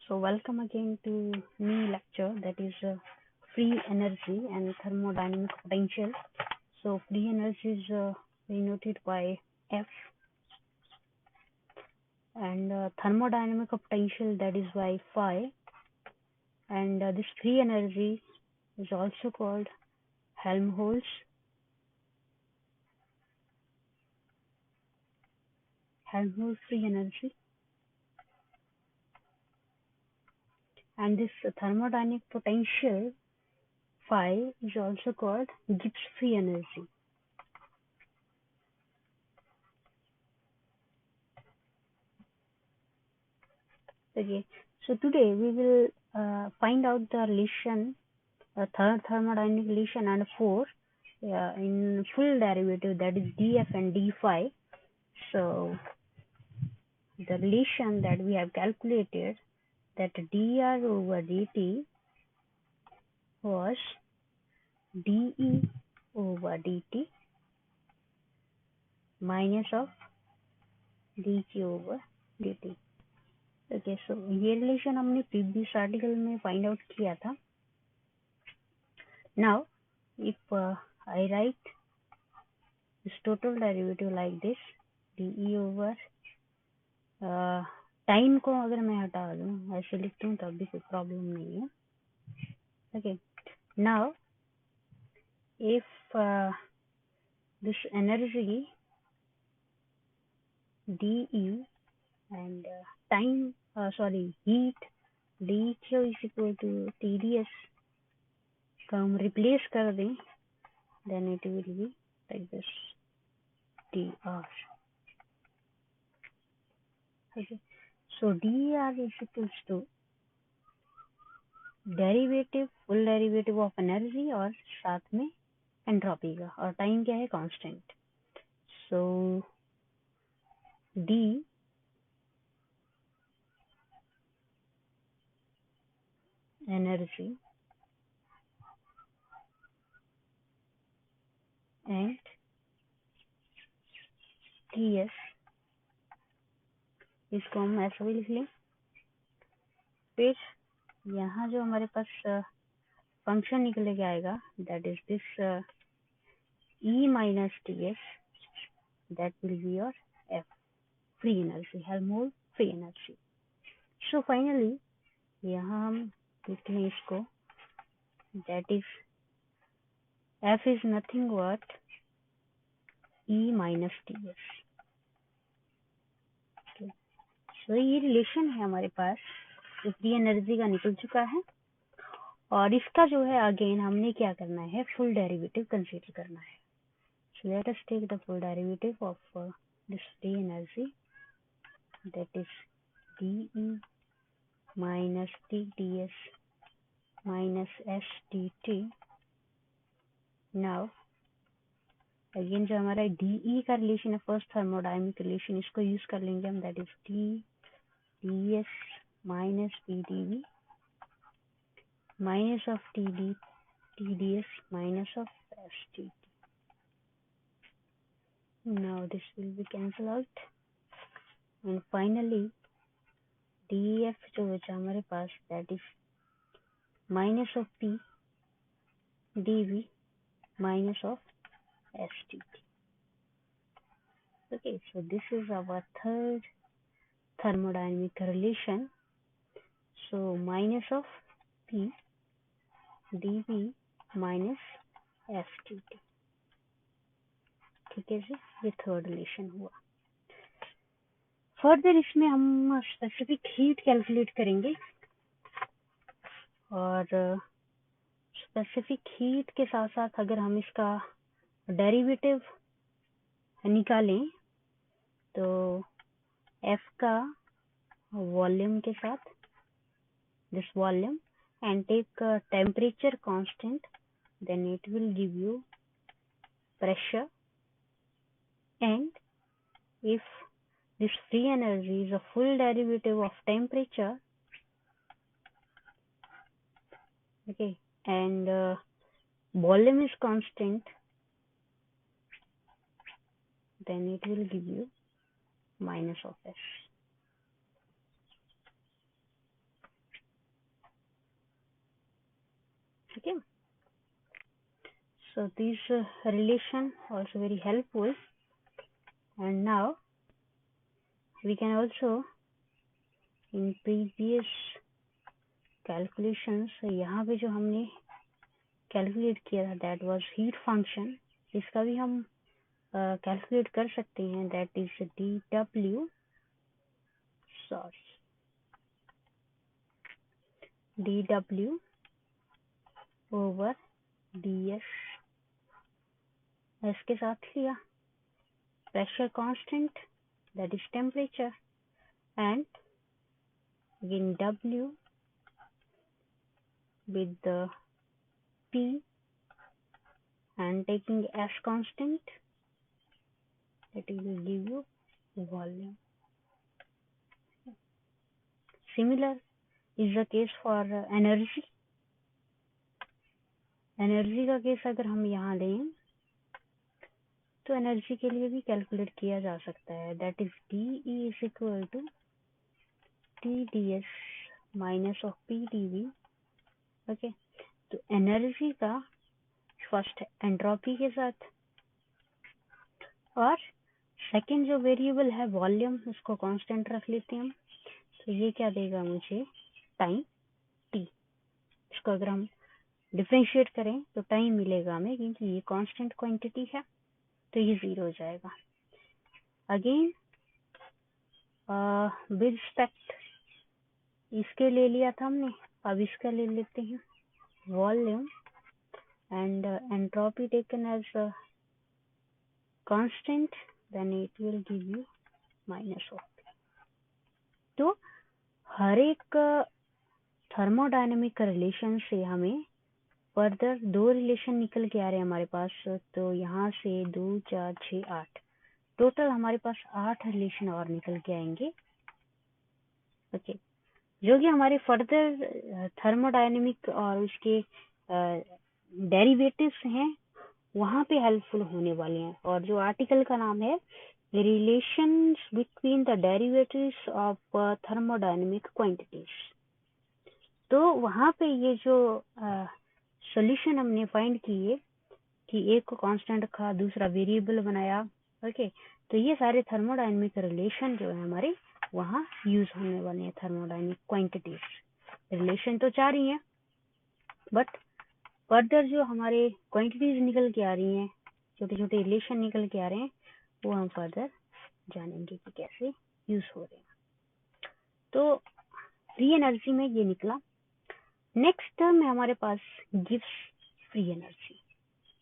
So welcome again to new lecture, that is free energy and thermodynamic potential. So free energy is denoted by F, and thermodynamic potential, that is by phi. And this free energy is also called Helmholtz free energy. And this thermodynamic potential phi is also called Gibbs free energy. Okay, so today we will find out the relation, third thermodynamic relation, and four in full derivative, that is df and d phi. So the relation that we have calculated, that dr over dt was de over dt minus of dq over dt. Okay, so ये relation हमने previous article में find out किया था. Now if I write this total derivative like this, d over time को अगर मैं हटा दूं, ऐसे लिखता हूँ तब भी कोई प्रॉब्लम नहीं है. Okay, now if this energy D and time, heat dq is equal to TdS को हम रिप्लेस कर दें, then it will be like this, dr. Okay, so dr is equals to derivative, full derivative of energy और साथ में entropy का, और time क्या है, constant. So D energy and Ts, इसको हम ऐसा भी लिख लें. फिर यहाँ जो हमारे पास फंक्शन निकले के आएगा, that is this E minus Ts, that will be your F, free energy, Helmholtz free energy. So finally यहाँ हम लिख लें इसको, that is F is nothing but E minus Ts. तो ये रिलेशन है हमारे पास, जो फ्री एनर्जी का निकल चुका है, और इसका जो है अगेन हमने क्या करना है, फुल डेरिवेटिव कंसीडर करना है. So let us take the full derivative of this free energy, that is D minus T D S minus S D T. Now again जो हमारा डी का रिलेशन है, फर्स्ट थर्मोडायनेमिक रिलेशन, इसको use कर लेंगे हम, that is D S minus T D V minus of TdS minus of STT. Now this will be cancelled out, and finally dF जो बचा हमारे पास, that is minus of T dV minus of STT. Okay, so this is our third thermodynamic relation. So minus of P dV minus STT. ठीक है जी, ये third relation हुआ. Further इसमें हम specific heat calculate करेंगे, और स्पेसिफिक हीट के साथ साथ अगर हम इसका डेरिवेटिव निकालें, तो F का वॉल्यूम के साथ, this volume, and take temperature constant, then it will give you pressure. And if this free energy is a full derivative of temperature, okay, and volume is constant, then it will give you minus of S. Okay, so this relation also very helpful, and now we can also in previous calculations, यहाँ पे जो हमने calculate किया था that was heat function, इसका भी हम calculate कर सकते हैं, that is dw over ds, S के साथ लिया pressure constant that is temperature, and again w with the p and taking as constant, that will give you volume. Similar is the case for energy. Energy का case अगर हम यहाँ लें तो energy के लिए भी कैलकुलेट किया जा सकता है, that is DE is equal to TdS minus of PdV. Okay, तो एनर्जी का फर्स्ट एंट्रोपी के साथ, और सेकंड जो वेरिएबल है वॉल्यूम, उसको कांस्टेंट रख लेते हैं हम, तो ये क्या देगा मुझे टाइम t. इसको अगर हम डिफरेंशिएट करें तो टाइम मिलेगा हमें, क्योंकि ये कांस्टेंट क्वांटिटी है तो ये 0 हो जाएगा. अगेन विद रिस्पेक्ट इसके ले लिया था हमने, अब इसका ले लेते हैं volume, and entropy taken as constant, then it will give you minus of. तो हर एक थर्मोडायनेमिक रिलेशन से हमें फर्दर 2 रिलेशन निकल के आ रहे हैं हमारे पास. तो यहाँ से 2 4 6 8, टोटल हमारे पास 8 रिलेशन और निकल के आएंगे. ओके, जो कि हमारे फर्दर थर्मोडायनेमिक और उसके डेरिवेटिव्स हैं वहाँ पे हेल्पफुल होने वाले हैं. और जो आर्टिकल का नाम है relations between the derivatives of thermodynamic quantities. तो वहाँ पे ये जो सॉल्यूशन हमने फाइंड किए कि एक को कांस्टेंट रखा, दूसरा वेरिएबल बनाया. ओके, तो ये सारे थर्मोडायनेमिक रिलेशन जो है हमारे वहाँ यूज होने वाले हैं. थर्मोडायनेमिक क्वांटिटीज रिलेशन तो 4 ही हैं, बट फर्दर जो हमारे क्वांटिटीज निकल के आ रही हैं, छोटे छोटे रिलेशन निकल के आ रहे हैं, वो हम फर्दर जानेंगे कि कैसे यूज हो रहे हैं. तो फ्री एनर्जी में ये निकला. नेक्स्ट टर्म है हमारे पास gives free energy,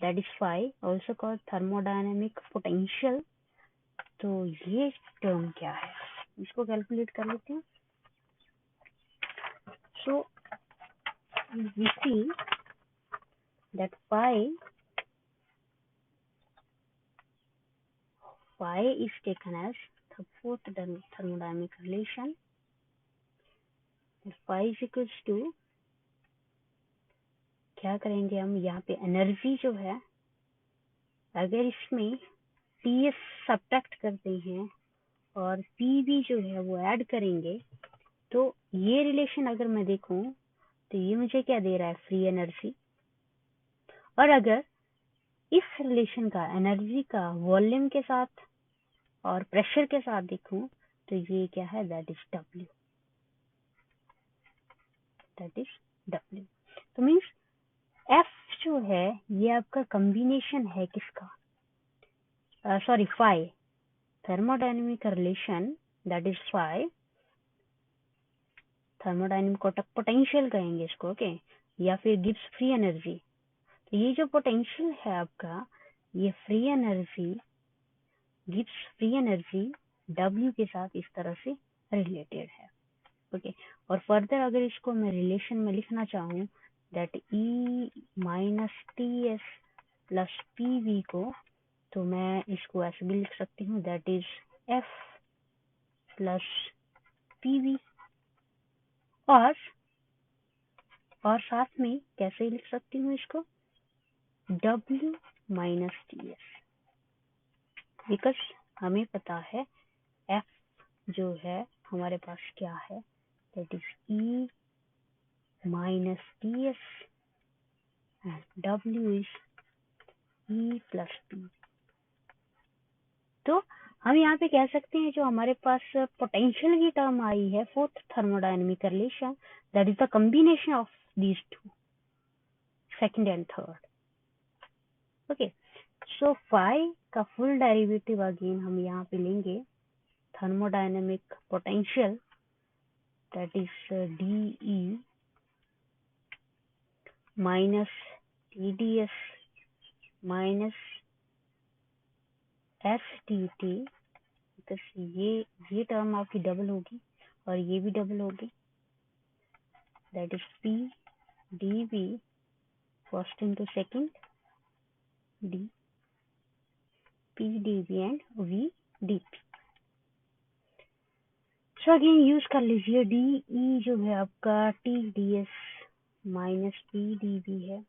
that is phi, also called thermodynamic potential. तो ये टर्म क्या है, इसको कैलकुलेट कर लेते हैं. So we see that phi is taken as the fourth thermodynamic relation. Phi is equals to, क्या करेंगे हम यहाँ पे एनर्जी जो है, अगर इसमें TS सब्ट्रैक्ट करते हैं और PV जो है वो ऐड करेंगे, तो ये रिलेशन अगर मैं देखूं तो ये मुझे क्या दे रहा है, फ्री एनर्जी. और अगर इस रिलेशन का एनर्जी का वॉल्यूम के साथ और प्रेशर के साथ देखूं तो ये क्या है, दैट इज W. तो मीन्स F जो है ये आपका कॉम्बिनेशन है किसका, sorry phi, thermodynamic relation, that is phi, thermodynamic potential कहेंगे इसको. ओके, या फिर गिव्स फ्री एनर्जी. तो ये जो पोटेंशियल है आपका, ये free energy gives free energy W के साथ इस तरह से रिलेटेड है. ओके, और फर्दर अगर इसको मैं रिलेशन में लिखना चाहूँ, that E minus TS plus PV को, तो मैं इसको ऐसे भी लिख सकती हूँ, that is F plus PV. और साथ में कैसे लिख सकती हूँ इसको, W माइनस TS, बिकॉज हमें पता है F जो है हमारे पास क्या है, that is E minus TS and W is E plus P। तो हम यहाँ पे कह सकते हैं जो हमारे पास पोटेंशियल की टर्म आई है fourth thermodynamic relation, that is the combination of these two, second and third. Okay, so phi का फुल डेरिवेटिव अगेन हम यहाँ पे लेंगे, thermodynamic potential that is DE minus TdS minus STT, ये टर्म आपकी डबल होगी और ये भी डबल होगी, that is P dV first into second D P dV and V dP। So again use कर लीजिए, DE जो है आपका TdS माइनस P dV है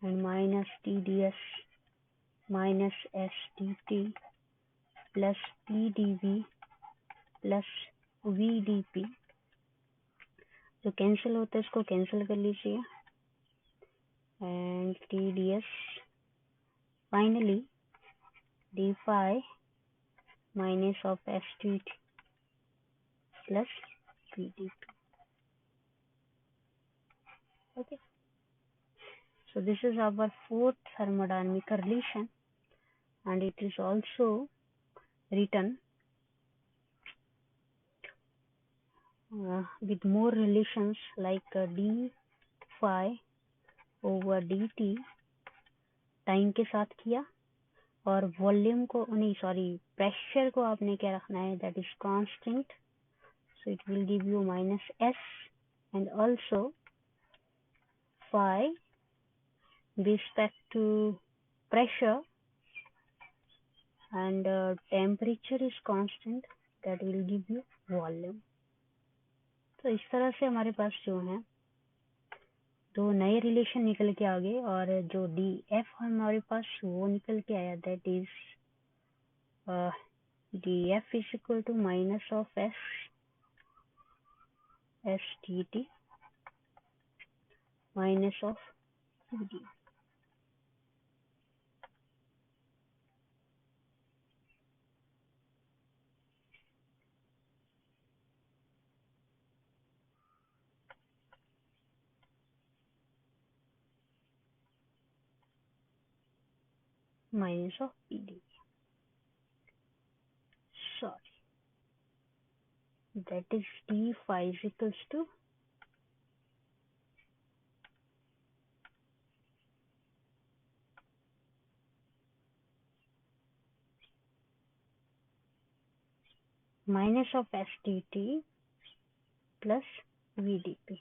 and minus TdS minus STT plus P dV plus V dP। जो cancel होता है इसको कैंसिल कर लीजिए and TdS finally D phi minus of STT plus PdP। Okay, so this is our fourth thermodynamic relation and it is also written with more relations like D phi over dt time के साथ किया, और volume को नहीं sorry pressure को आपने क्या रखना है, that is constant, so it will give you minus S and also phi with respect to pressure and temperature is constant, that will give you volume। तो इस तरह से हमारे पास जो है दो नए रिलेशन निकल के आ गए, और जो DF हमारे पास वो निकल के आया, that is DF is equal to minus of STT minus of PD। minus of PD, sorry, that is D phi is equals to minus of STT plus VDP।